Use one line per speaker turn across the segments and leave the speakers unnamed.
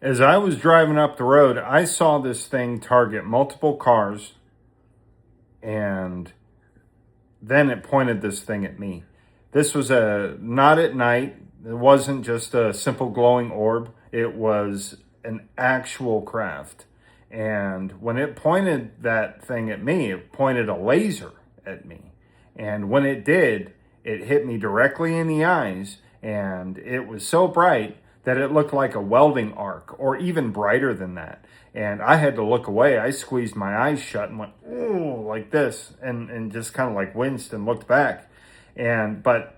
As I was driving up the road, I saw this thing target multiple cars, and then it pointed this thing at me. This was not at night. It wasn't just a simple glowing orb. It was an actual craft. And when it pointed that thing at me, it pointed a laser at me. And when it did, it hit me directly in the eyes, and it was so bright that it looked like a welding arc, or even brighter than that. And I had to look away. I squeezed my eyes shut and went, ooh, like this, and just kind of like winced and looked back. But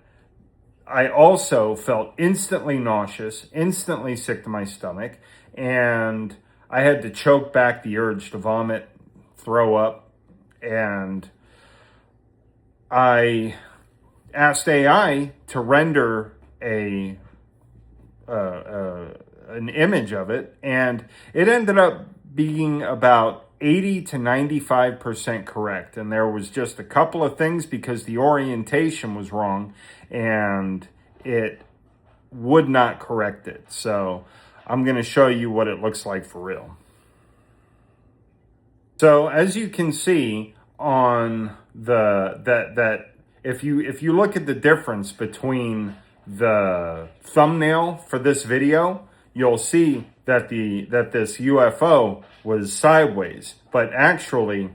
I also felt instantly nauseous, instantly sick to my stomach, and I had to choke back the urge to vomit, throw up, and I asked AI to render an image of it, and it ended up being about 80 to 95% correct. And there was just a couple of things because the orientation was wrong and it would not correct it. So I'm going to show you what it looks like for real. So as you can see on if you look at the difference between the thumbnail for this video, you'll see that this UFO was sideways, but actually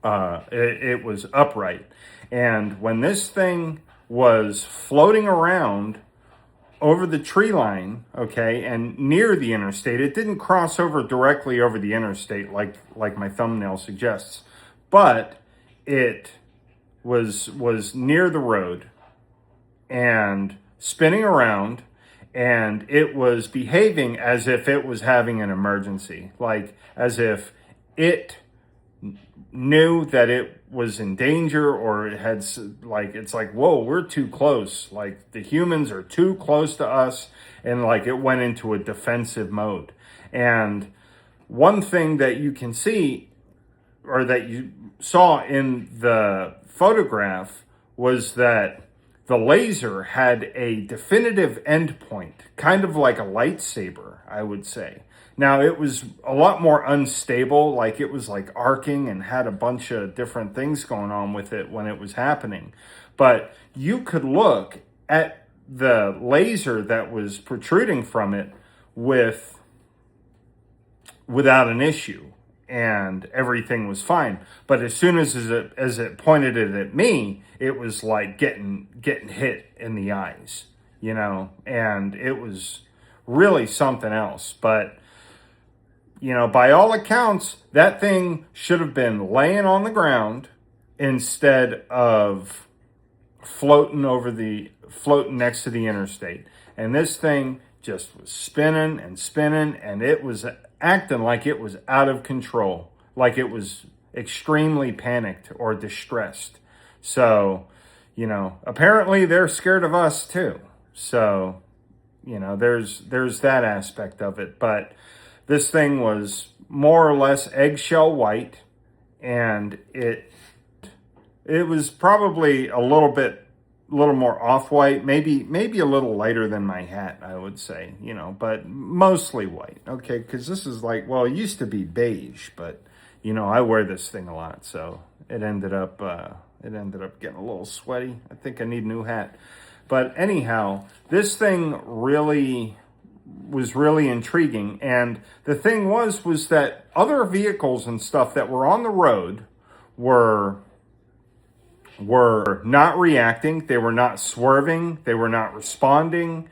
it was upright. And when this thing was floating around over the tree line, okay, and near the interstate, it didn't cross over directly over the interstate like my thumbnail suggests, but it was near the road and spinning around, and it was behaving as if it was having an emergency, like as if it knew that it was in danger, or it had, like, it's like, whoa, we're too close, like the humans are too close to us, and like it went into a defensive mode. And one thing that you can see, or that you saw in the photograph, was that the laser had a definitive endpoint, kind of like a lightsaber, I would say. Now, it was a lot more unstable, like it was like arcing and had a bunch of different things going on with it when it was happening. But you could look at the laser that was protruding from it without an issue, and everything was fine. But as soon as it pointed it at me, it was like getting hit in the eyes, and it was really something else. But by all accounts, that thing should have been laying on the ground instead of floating next to the interstate. And this thing just was spinning and spinning, and it was acting like it was out of control, like it was extremely panicked or distressed. So, apparently they're scared of us too. So, there's that aspect of it. But this thing was more or less eggshell white, and it was probably a little more off-white, maybe a little lighter than my hat, I would say, but mostly white, okay? Because this is like, well, it used to be beige, but, I wear this thing a lot, so it ended up getting a little sweaty. I think I need a new hat. But anyhow, this thing was really intriguing, and the thing was that other vehicles and stuff that were on the road were not reacting, they were not swerving, they were not responding,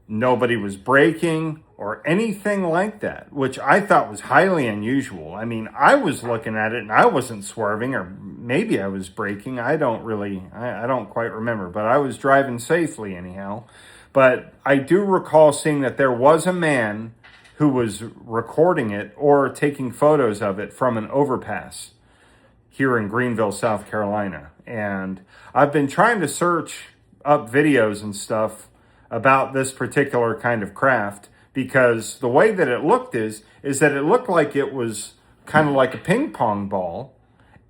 nobody was braking or anything like that, which I thought was highly unusual. I mean, I was looking at it and I wasn't swerving, or maybe I was braking. I don't quite remember, but I was driving safely anyhow. But I do recall seeing that there was a man who was recording it or taking photos of it from an overpass here in Greenville, South Carolina. And I've been trying to search up videos and stuff about this particular kind of craft, because the way that it looked is that it looked like it was kind of like a ping pong ball,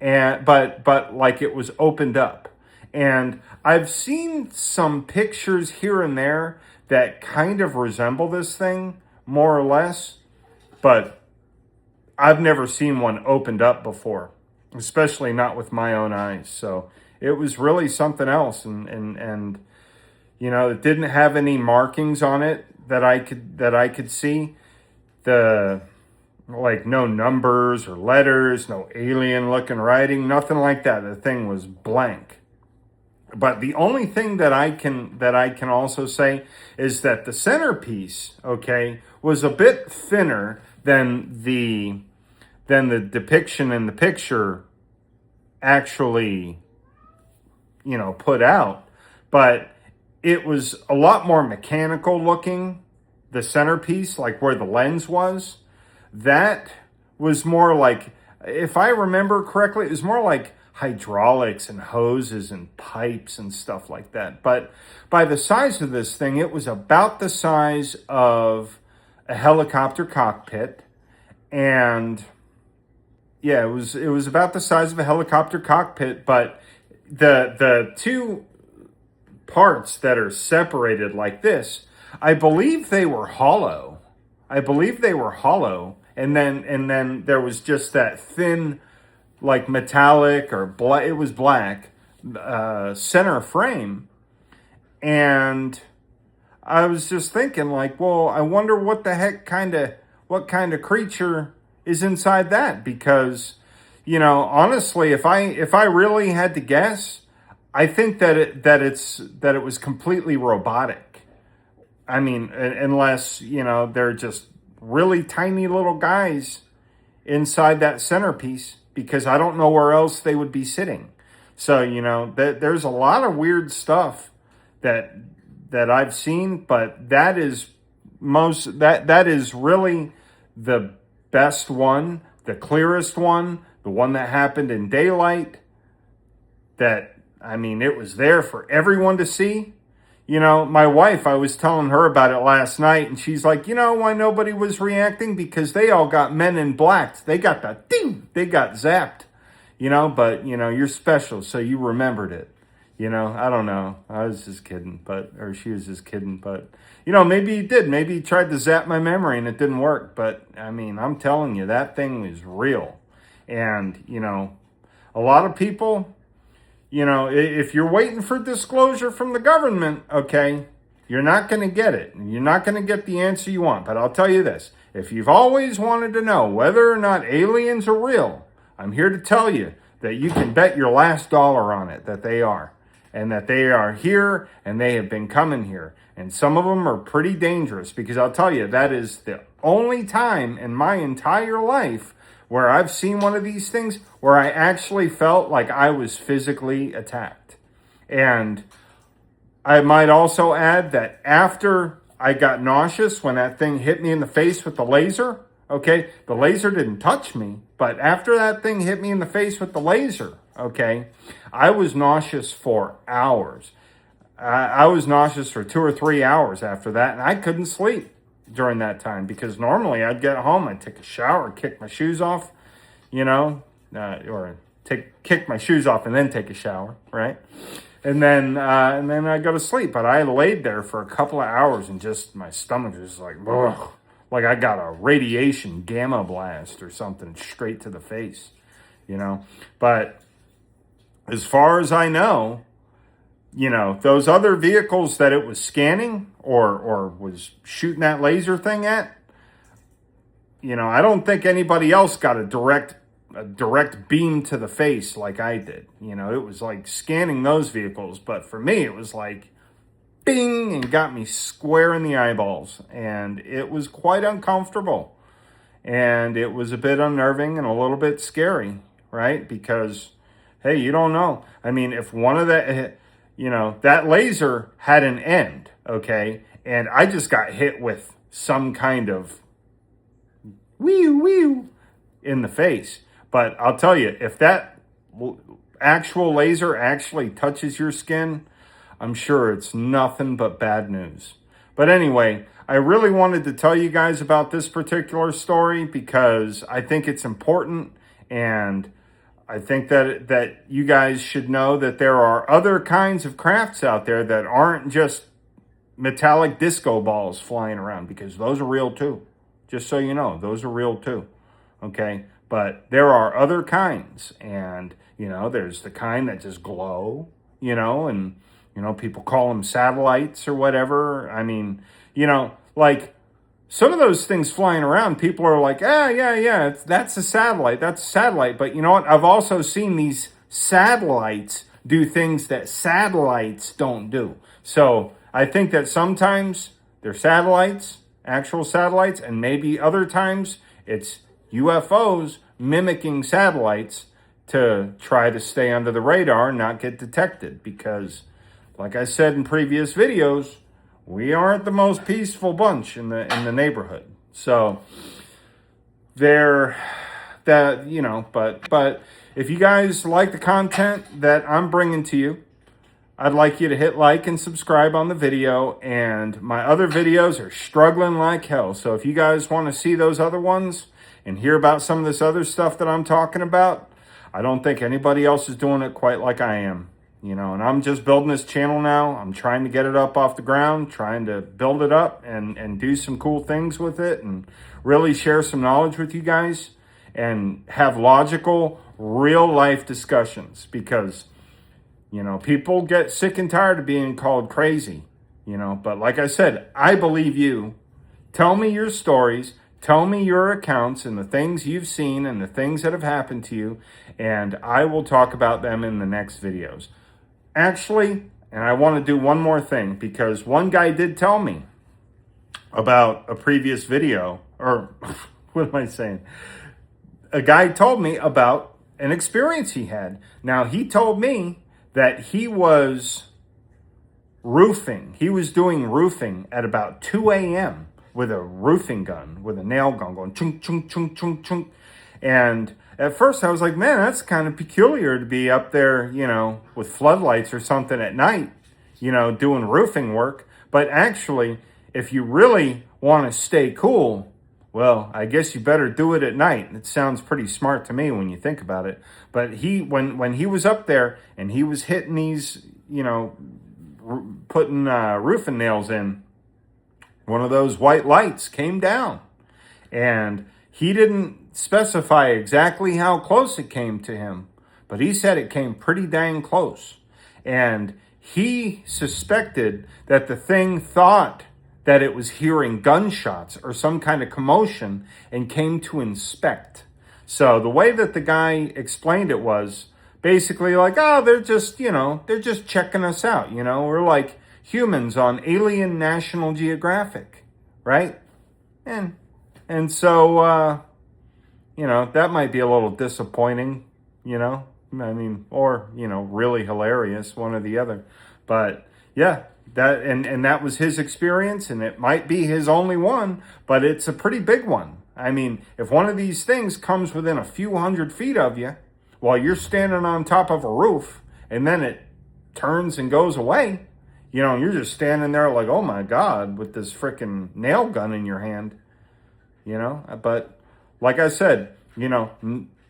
but like it was opened up. And I've seen some pictures here and there that kind of resemble this thing, more or less, but I've never seen one opened up before, especially not with my own eyes. So it was really something else. And you know, it didn't have any markings on it that I could see. Like no numbers or letters, no alien looking writing, nothing like that. The thing was blank. But the only thing that I can also say is that the centerpiece, okay, was a bit thinner than the depiction in the picture actually, you know, put out. But it was a lot more mechanical looking, the centerpiece, like where the lens was. That was more like, if I remember correctly, it was more like hydraulics and hoses and pipes and stuff like that. But by the size of this thing, it was about the size of a helicopter cockpit. And yeah, it was about the size of a helicopter cockpit, but the two parts that are separated like this, I believe they were hollow. And then there was just that thin, like metallic or black, it was black, center frame. And I was just thinking like, well, I wonder what kind of creature is inside that, because, you know, honestly, if I really had to guess, I think that it was completely robotic. I mean, unless, you know, they're just really tiny little guys inside that centerpiece, because I don't know where else they would be sitting. So, you know, there's a lot of weird stuff that I've seen, but that is really the best one, the clearest one, the one that happened in daylight. That, I mean, it was there for everyone to see. You know, my wife, I was telling her about it last night, and she's like, you know why nobody was reacting? Because they all got Men in Black. They got that ding, they got zapped, you know, but, you know, you're special, so you remembered it. You know, I don't know. I was just kidding, or she was just kidding, but, you know, maybe he did. Maybe he tried to zap my memory and it didn't work. But, I mean, I'm telling you, that thing was real. And, you know, a lot of people, you know, if you're waiting for disclosure from the government, okay, you're not going to get it. You're not going to get the answer you want. But I'll tell you this. If you've always wanted to know whether or not aliens are real, I'm here to tell you that you can bet your last dollar on it that they are. And that they are here and they have been coming here. And some of them are pretty dangerous, because I'll tell you, that is the only time in my entire life where I've seen one of these things where I actually felt like I was physically attacked. And I might also add that after I got nauseous when that thing hit me in the face with the laser, okay, the laser didn't touch me, but after that thing hit me in the face with the laser, okay, I was nauseous for hours. I was nauseous for 2 or 3 hours after that, and I couldn't sleep during that time, because normally I'd get home, I'd take a shower, kick my shoes off, you know, or kick my shoes off and then take a shower, right? And then I go to sleep. But I laid there for a couple of hours and just my stomach was like, ugh, like I got a radiation gamma blast or something straight to the face, you know. But as far as I know, you know, those other vehicles that it was scanning or was shooting that laser thing at, you know, I don't think anybody else got a direct beam to the face like I did. You know, it was like scanning those vehicles. But for me, it was like bing, and got me square in the eyeballs. And it was quite uncomfortable. And it was a bit unnerving and a little bit scary, right? Because, hey, you don't know. I mean, if one of that, you know, that laser had an end, okay? And I just got hit with some kind of wee in the face. But I'll tell you, if that actual laser actually touches your skin, I'm sure it's nothing but bad news. But anyway, I really wanted to tell you guys about this particular story because I think it's important, and I think that you guys should know that there are other kinds of crafts out there that aren't just metallic disco balls flying around, because those are real too. Just so you know, those are real too. Okay? But there are other kinds, and, there's the kind that just glow, and, people call them satellites or whatever. I mean, like, some of those things flying around, people are like, yeah, that's a satellite. That's a satellite. But you know what? I've also seen these satellites do things that satellites don't do. So I think that sometimes they're satellites, actual satellites, and maybe other times it's UFOs mimicking satellites to try to stay under the radar and not get detected. Because, like I said in previous videos, we aren't the most peaceful bunch in the neighborhood. So but if you guys like the content that I'm bringing to you, I'd like you to hit like and subscribe on the video. And my other videos are struggling like hell. So if you guys want to see those other ones and hear about some of this other stuff that I'm talking about, I don't think anybody else is doing it quite like I am. And I'm just building this channel now. I'm trying to get it up off the ground, trying to build it up and do some cool things with it and really share some knowledge with you guys and have logical, real life discussions, because, people get sick and tired of being called crazy, but like I said, I believe you. Tell me your stories. Tell me your accounts and the things you've seen and the things that have happened to you, and I will talk about them in the next videos. Actually, and I want to do one more thing, because one guy did tell me about a previous video, or what am I saying? A guy told me about an experience he had. Now, he told me that he was roofing. He was doing roofing at about 2 a.m. with a roofing gun, with a nail gun going chung, chung, chung, chung, chung. And at first I was like, man, that's kind of peculiar to be up there, with floodlights or something at night, doing roofing work. But actually, if you really want to stay cool, well, I guess you better do it at night. It sounds pretty smart to me when you think about it. But when he was up there and he was hitting these, putting roofing nails in, one of those white lights came down, and he didn't specify exactly how close it came to him, but he said it came pretty dang close. And he suspected that the thing thought that it was hearing gunshots or some kind of commotion and came to inspect. So the way that the guy explained it was basically like, oh, they're just checking us out. We're like humans on Alien National Geographic, right? And so, that might be a little disappointing, or, really hilarious, one or the other. But yeah, that was his experience, and it might be his only one, but it's a pretty big one. I mean, if one of these things comes within a few 100 feet of you while you're standing on top of a roof, and then it turns and goes away, you're just standing there like, oh my God, with this freaking nail gun in your hand, but like I said,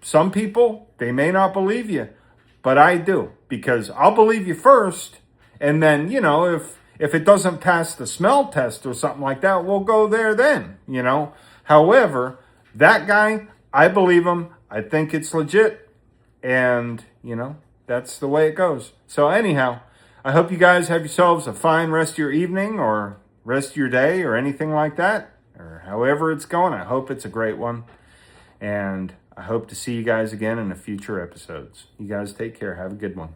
some people, they may not believe you, but I do, because I'll believe you first. And then, if it doesn't pass the smell test or something like that, we'll go there then, However, that guy, I believe him. I think it's legit. And, that's the way it goes. So anyhow, I hope you guys have yourselves a fine rest of your evening or rest of your day or anything like that, or however it's going. I hope it's a great one. And I hope to see you guys again in the future episodes. You guys take care. Have a good one.